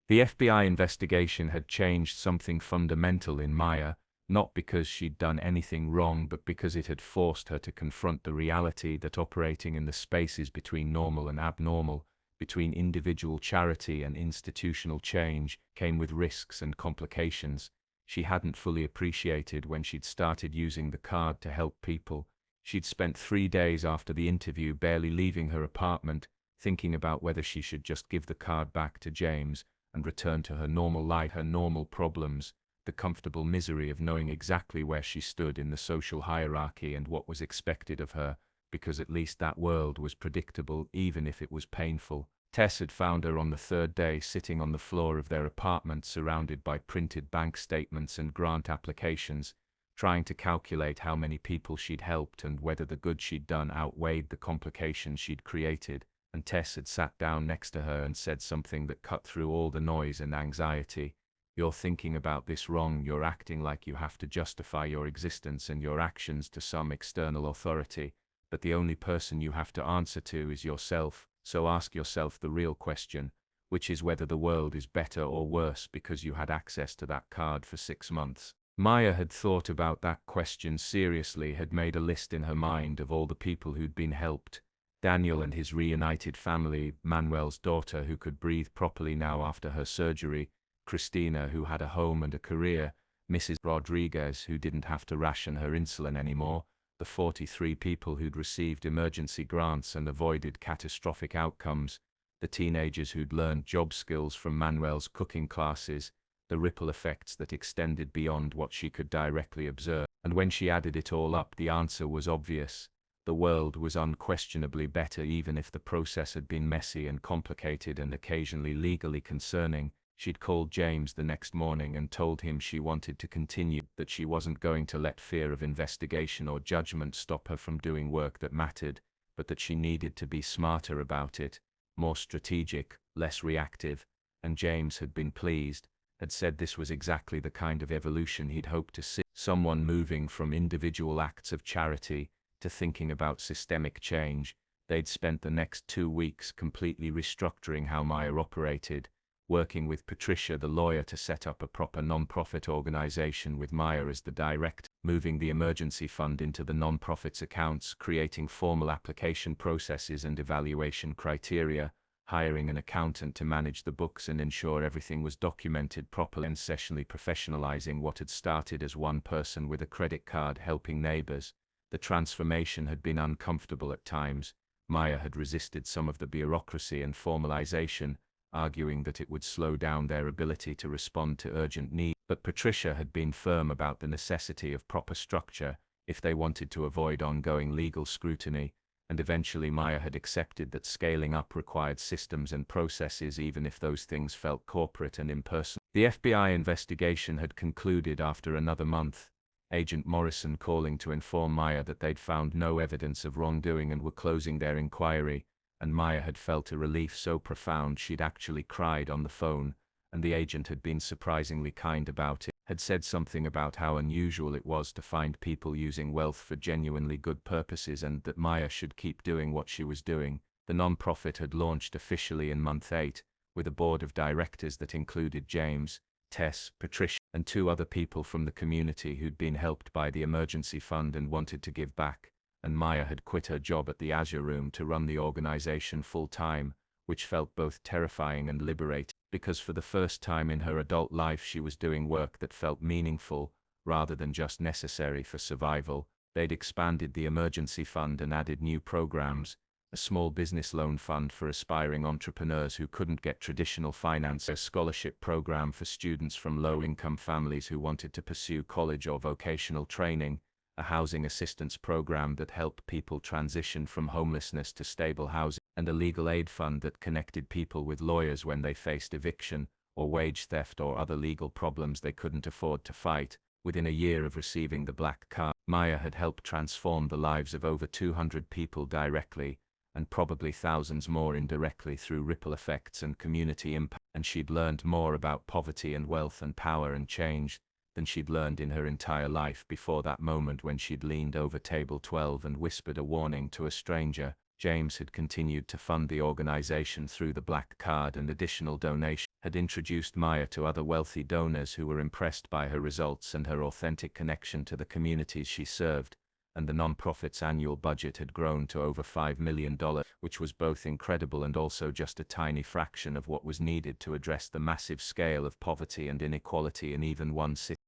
The FBI investigation had changed something fundamental in Maya, not because she'd done anything wrong but because it had forced her to confront the reality that operating in the spaces between normal and abnormal, between individual charity and institutional change, came with risks and complications she hadn't fully appreciated when she'd started using the card to help people. She'd spent 3 days after the interview barely leaving her apartment, thinking about whether she should just give the card back to James and return to her normal life, her normal problems, the comfortable misery of knowing exactly where she stood in the social hierarchy and what was expected of her, because at least that world was predictable even if it was painful. Tess had found her on the 3rd day sitting on the floor of their apartment surrounded by printed bank statements and grant applications, trying to calculate how many people she'd helped and whether the good she'd done outweighed the complications she'd created, and Tess had sat down next to her and said something that cut through all the noise and anxiety. "You're thinking about this wrong. You're acting like you have to justify your existence and your actions to some external authority, but the only person you have to answer to is yourself. So ask yourself the real question, which is whether the world is better or worse because you had access to that card for 6 months." Maya had thought about that question seriously, had made a list in her mind of all the people who'd been helped. Daniel and his reunited family, Manuel's daughter who could breathe properly now after her surgery, Christina who had a home and a career, Mrs. Rodriguez who didn't have to ration her insulin anymore, the 43 people who'd received emergency grants and avoided catastrophic outcomes, the teenagers who'd learned job skills from Manuel's cooking classes, the ripple effects that extended beyond what she could directly observe. And when she added it all up, the answer was obvious. The world was unquestionably better, even if the process had been messy and complicated and occasionally legally concerning. She'd called James the next morning and told him she wanted to continue, that she wasn't going to let fear of investigation or judgment stop her from doing work that mattered, but that she needed to be smarter about it, more strategic, less reactive, and James had been pleased, had said this was exactly the kind of evolution he'd hoped to see. Someone moving from individual acts of charity to thinking about systemic change. They'd spent the next 2 weeks completely restructuring how Maya operated, working with Patricia the lawyer to set up a proper non-profit organization with Maya as the director, moving the emergency fund into the non-profit's accounts, creating formal application processes and evaluation criteria, hiring an accountant to manage the books and ensure everything was documented properly, and sessionally professionalizing what had started as one person with a credit card helping neighbors. The transformation had been uncomfortable at times. Maya had resisted some of the bureaucracy and formalization, arguing that it would slow down their ability to respond to urgent needs. But Patricia had been firm about the necessity of proper structure if they wanted to avoid ongoing legal scrutiny, and eventually Maya had accepted that scaling up required systems and processes even if those things felt corporate and impersonal. The FBI investigation had concluded after another month, Agent Morrison calling to inform Maya that they'd found no evidence of wrongdoing and were closing their inquiry, and Maya had felt a relief so profound she'd actually cried on the phone, and the agent had been surprisingly kind about it, had said something about how unusual it was to find people using wealth for genuinely good purposes and that Maya should keep doing what she was doing. The non-profit had launched officially in month 8, with a board of directors that included James, Tess, Patricia, and 2 other people from the community who'd been helped by the emergency fund and wanted to give back, and Maya had quit her job at the Azure Room to run the organization full-time, which felt both terrifying and liberating, because for the first time in her adult life she was doing work that felt meaningful, rather than just necessary for survival. They'd expanded the emergency fund and added new programs, a small business loan fund for aspiring entrepreneurs who couldn't get traditional finance, a scholarship program for students from low-income families who wanted to pursue college or vocational training, a housing assistance program that helped people transition from homelessness to stable housing, and a legal aid fund that connected people with lawyers when they faced eviction, or wage theft or other legal problems they couldn't afford to fight. Within a year of receiving the black card, Maya had helped transform the lives of over 200 people directly, and probably thousands more indirectly through ripple effects and community impact, and she'd learned more about poverty and wealth and power and change than she'd learned in her entire life before that moment when she'd leaned over table 12 and whispered a warning to a stranger. James had continued to fund the organization through the black card and additional donations, had introduced Maya to other wealthy donors who were impressed by her results and her authentic connection to the communities she served, and the nonprofit's annual budget had grown to over $5 million, which was both incredible and also just a tiny fraction of what was needed to address the massive scale of poverty and inequality in even one city.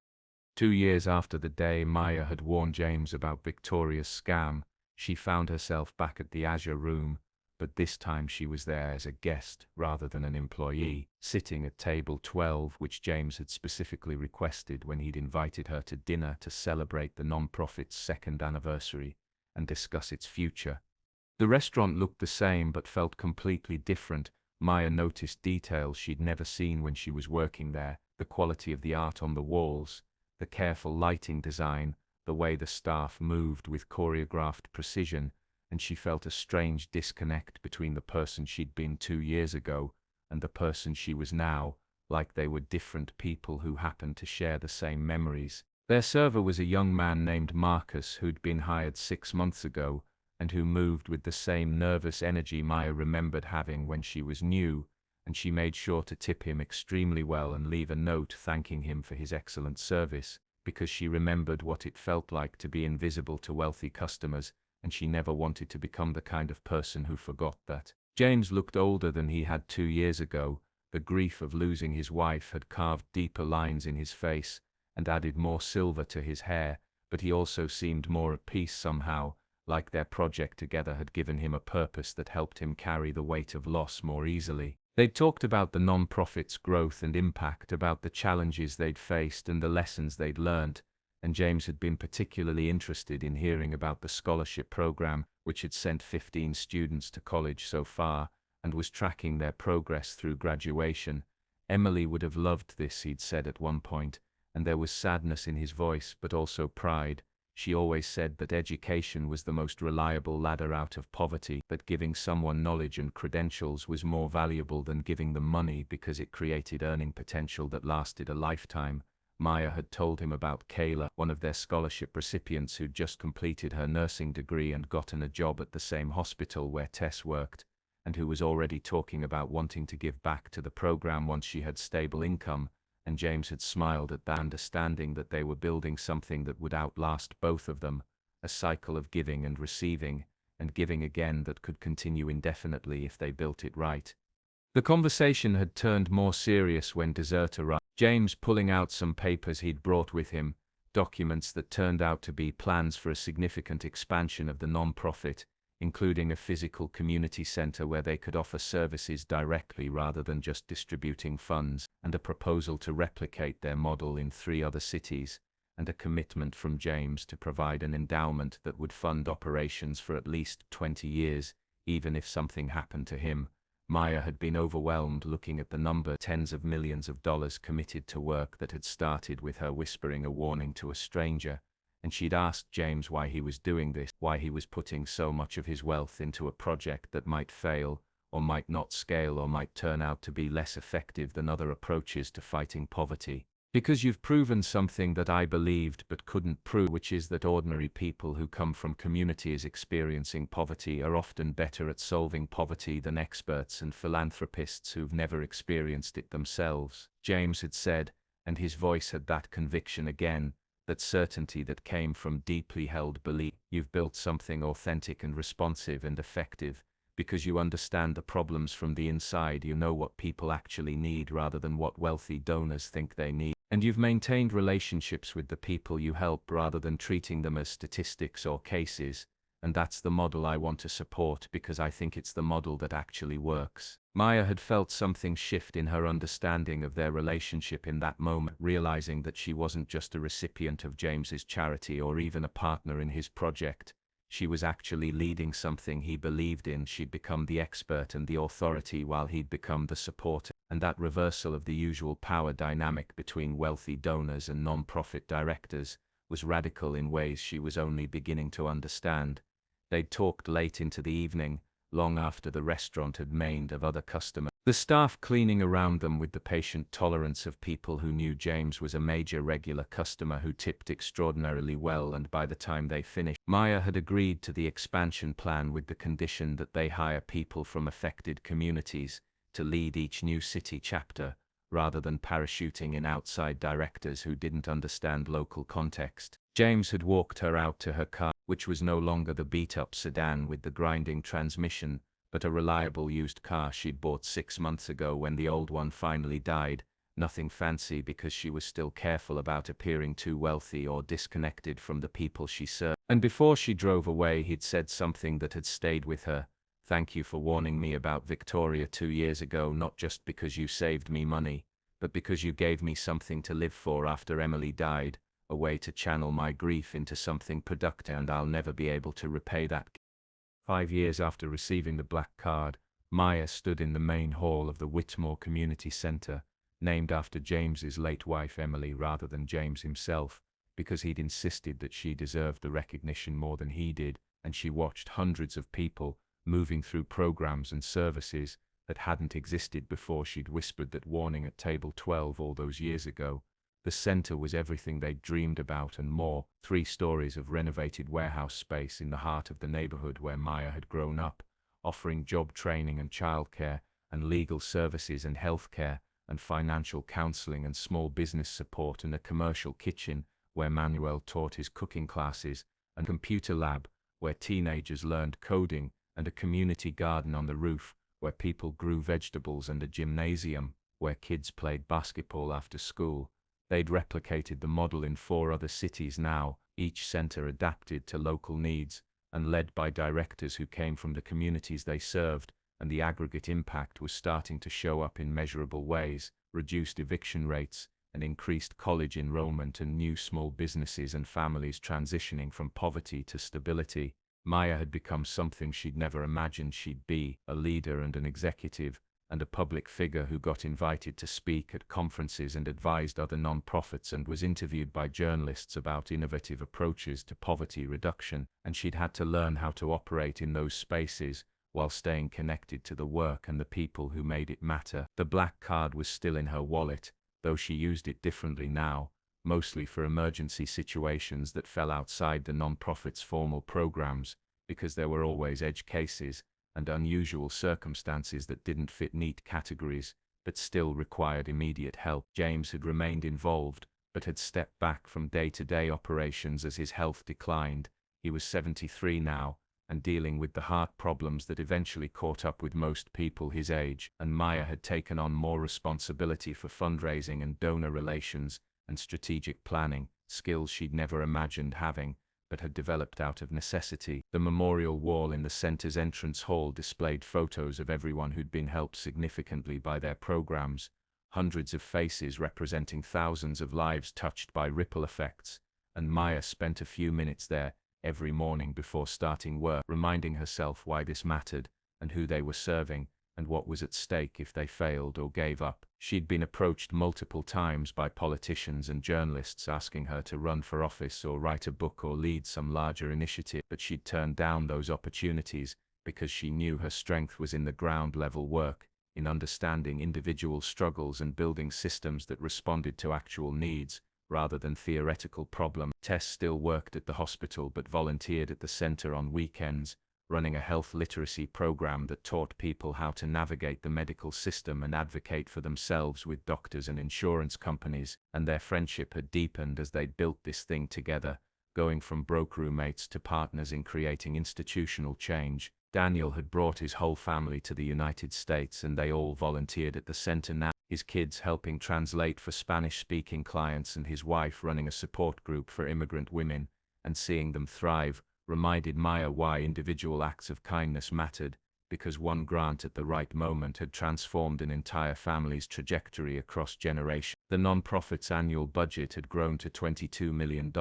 2 years after the day Maya had warned James about Victoria's scam, she found herself back at the Azure Room, but this time she was there as a guest rather than an employee, sitting at table 12, which James had specifically requested when he'd invited her to dinner to celebrate the non-profit's 2nd anniversary and discuss its future. The restaurant looked the same but felt completely different. Maya noticed details she'd never seen when she was working there, the quality of the art on the walls, the careful lighting design, the way the staff moved with choreographed precision, and she felt a strange disconnect between the person she'd been 2 years ago and the person she was now, like they were different people who happened to share the same memories. Their server was a young man named Marcus who'd been hired 6 months ago, and who moved with the same nervous energy Maya remembered having when she was new, and she made sure to tip him extremely well and leave a note thanking him for his excellent service, because she remembered what it felt like to be invisible to wealthy customers, and she never wanted to become the kind of person who forgot that. James looked older than he had 2 years ago. The grief of losing his wife had carved deeper lines in his face and added more silver to his hair, but he also seemed more at peace somehow, like their project together had given him a purpose that helped him carry the weight of loss more easily. They'd talked about the non-profit's growth and impact, about the challenges they'd faced and the lessons they'd learned, and James had been particularly interested in hearing about the scholarship program, which had sent 15 students to college so far, and was tracking their progress through graduation. Emily would have loved this, he'd said at one point, and there was sadness in his voice, but also pride. She always said that education was the most reliable ladder out of poverty, but giving someone knowledge and credentials was more valuable than giving them money because it created earning potential that lasted a lifetime. Maya had told him about Kayla, one of their scholarship recipients who'd just completed her nursing degree and gotten a job at the same hospital where Tess worked, and who was already talking about wanting to give back to the program once she had stable income. And James had smiled at that, understanding that they were building something that would outlast both of them, a cycle of giving and receiving, and giving again that could continue indefinitely if they built it right. The conversation had turned more serious when dessert arrived, James pulling out some papers he'd brought with him, documents that turned out to be plans for a significant expansion of the non-profit, including a physical community center where they could offer services directly rather than just distributing funds, and a proposal to replicate their model in 3 other cities, and a commitment from James to provide an endowment that would fund operations for at least 20 years, even if something happened to him. Maya had been overwhelmed looking at the number, tens of millions of dollars committed to work that had started with her whispering a warning to a stranger, and she'd asked James why he was doing this, why he was putting so much of his wealth into a project that might fail, or might not scale, or might turn out to be less effective than other approaches to fighting poverty. Because you've proven something that I believed but couldn't prove, which is that ordinary people who come from communities experiencing poverty are often better at solving poverty than experts and philanthropists who've never experienced it themselves, James had said, and his voice had that conviction again, that certainty that came from deeply held belief. You've built something authentic and responsive and effective, because you understand the problems from the inside. You know what people actually need rather than what wealthy donors think they need. And you've maintained relationships with the people you help rather than treating them as statistics or cases. And that's the model I want to support because I think it's the model that actually works. Maya had felt something shift in her understanding of their relationship in that moment, realizing that she wasn't just a recipient of James's charity or even a partner in his project. She was actually leading something he believed in. She'd become the expert and the authority while he'd become the supporter. And that reversal of the usual power dynamic between wealthy donors and non-profit directors was radical in ways she was only beginning to understand. They'd talked late into the evening, long after the restaurant had mained of other customers. The staff cleaning around them with the patient tolerance of people who knew James was a major regular customer who tipped extraordinarily well, and by the time they finished, Maya had agreed to the expansion plan with the condition that they hire people from affected communities to lead each new city chapter, rather than parachuting in outside directors who didn't understand local context. James had walked her out to her car, which was no longer the beat-up sedan with the grinding transmission, but a reliable used car she'd bought 6 months ago when the old one finally died. Nothing fancy because she was still careful about appearing too wealthy or disconnected from the people she served. And before she drove away, he'd said something that had stayed with her. Thank you for warning me about Victoria 2 years ago, not just because you saved me money, but because you gave me something to live for after Emily died, a way to channel my grief into something productive, and I'll never be able to repay that. 5 years after receiving the black card, Maya stood in the main hall of the Whitmore Community Center, named after James's late wife Emily rather than James himself, because he'd insisted that she deserved the recognition more than he did, and she watched hundreds of people moving through programs and services that hadn't existed before she'd whispered that warning at table 12 all those years ago. The center was everything they'd dreamed about and more. 3 stories of renovated warehouse space in the heart of the neighborhood where Maya had grown up, offering job training and childcare, and legal services and healthcare, and financial counseling and small business support, and a commercial kitchen where Manuel taught his cooking classes, and a computer lab where teenagers learned coding, and a community garden on the roof where people grew vegetables, and a gymnasium where kids played basketball after school. They'd replicated the model in 4 other cities now, each center adapted to local needs, and led by directors who came from the communities they served, and the aggregate impact was starting to show up in measurable ways: reduced eviction rates, and increased college enrollment, and new small businesses and families transitioning from poverty to stability. Maya had become something she'd never imagined she'd be, a leader and an executive, and a public figure who got invited to speak at conferences and advised other non-profits and was interviewed by journalists about innovative approaches to poverty reduction, and she'd had to learn how to operate in those spaces while staying connected to the work and the people who made it matter. The black card was still in her wallet, though she used it differently now, mostly for emergency situations that fell outside the non-profit's formal programs, because there were always edge cases and unusual circumstances that didn't fit neat categories, but still required immediate help. James had remained involved, but had stepped back from day-to-day operations as his health declined. He was 73 now, and dealing with the heart problems that eventually caught up with most people his age, and Maya had taken on more responsibility for fundraising and donor relations and strategic planning, skills she'd never imagined having, but had developed out of necessity. The memorial wall in the center's entrance hall displayed photos of everyone who'd been helped significantly by their programs, hundreds of faces representing thousands of lives touched by ripple effects, and Maya spent a few minutes there every morning before starting work, reminding herself why this mattered, and who they were serving, and what was at stake if they failed or gave up. She'd been approached multiple times by politicians and journalists asking her to run for office or write a book or lead some larger initiative, but she'd turned down those opportunities because she knew her strength was in the ground-level work, in understanding individual struggles and building systems that responded to actual needs, rather than theoretical problems. Tess still worked at the hospital but volunteered at the center on weekends, running a health literacy program that taught people how to navigate the medical system and advocate for themselves with doctors and insurance companies, and their friendship had deepened as they'd built this thing together, going from broke roommates to partners in creating institutional change. Daniel had brought his whole family to the United States and they all volunteered at the center now, his kids helping translate for Spanish-speaking clients and his wife running a support group for immigrant women, and seeing them thrive reminded Maya why individual acts of kindness mattered, because one grant at the right moment had transformed an entire family's trajectory across generations. The non-profit's annual budget had grown to $22 million,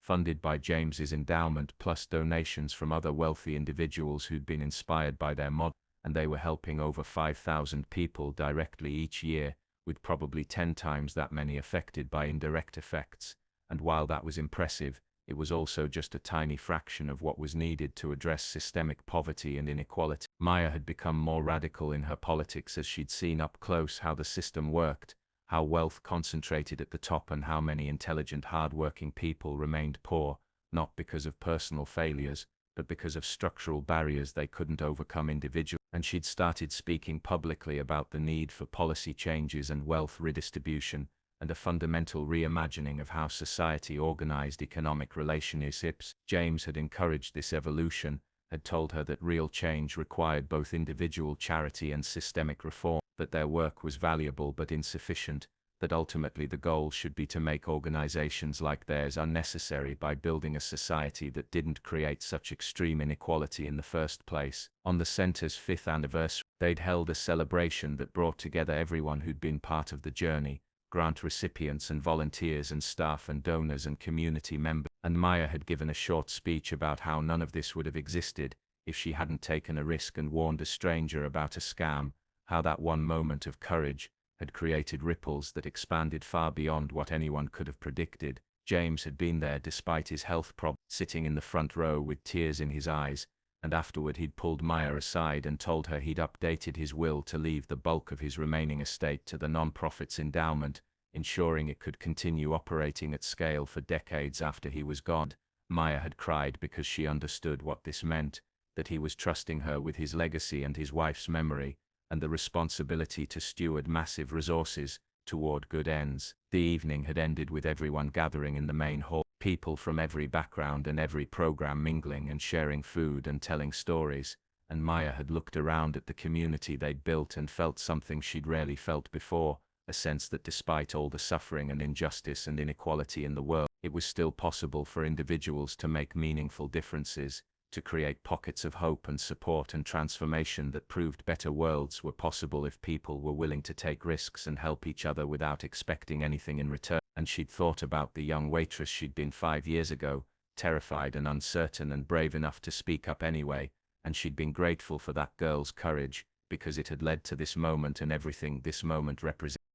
funded by James's endowment plus donations from other wealthy individuals who'd been inspired by their model, and they were helping over 5,000 people directly each year, with probably 10 times that many affected by indirect effects. And while that was impressive, it was also just a tiny fraction of what was needed to address systemic poverty and inequality. Maya had become more radical in her politics as she'd seen up close how the system worked, how wealth concentrated at the top and how many intelligent, hard-working people remained poor, not because of personal failures, but because of structural barriers they couldn't overcome individually. And she'd started speaking publicly about the need for policy changes and wealth redistribution, and a fundamental reimagining of how society organized economic relationships. James had encouraged this evolution, had told her that real change required both individual charity and systemic reform, that their work was valuable but insufficient, that ultimately the goal should be to make organizations like theirs unnecessary by building a society that didn't create such extreme inequality in the first place. On the center's 5th anniversary, they'd held a celebration that brought together everyone who'd been part of the journey, grant recipients and volunteers and staff and donors and community members, and Maya had given a short speech about how none of this would have existed if she hadn't taken a risk and warned a stranger about a scam, how that one moment of courage had created ripples that expanded far beyond what anyone could have predicted. James had been there despite his health problems, sitting in the front row with tears in his eyes, and afterward he'd pulled Maya aside and told her he'd updated his will to leave the bulk of his remaining estate to the non-profit's endowment, ensuring it could continue operating at scale for decades after he was gone. Maya had cried because she understood what this meant, that he was trusting her with his legacy and his wife's memory, and the responsibility to steward massive resources toward good ends. The evening had ended with everyone gathering in the main hall, people from every background and every program mingling and sharing food and telling stories, and Maya had looked around at the community they'd built and felt something she'd rarely felt before, a sense that despite all the suffering and injustice and inequality in the world, it was still possible for individuals to make meaningful differences, to create pockets of hope and support and transformation that proved better worlds were possible if people were willing to take risks and help each other without expecting anything in return. And she'd thought about the young waitress she'd been 5 years ago, terrified and uncertain and brave enough to speak up anyway, and she'd been grateful for that girl's courage, because it had led to this moment and everything this moment represented.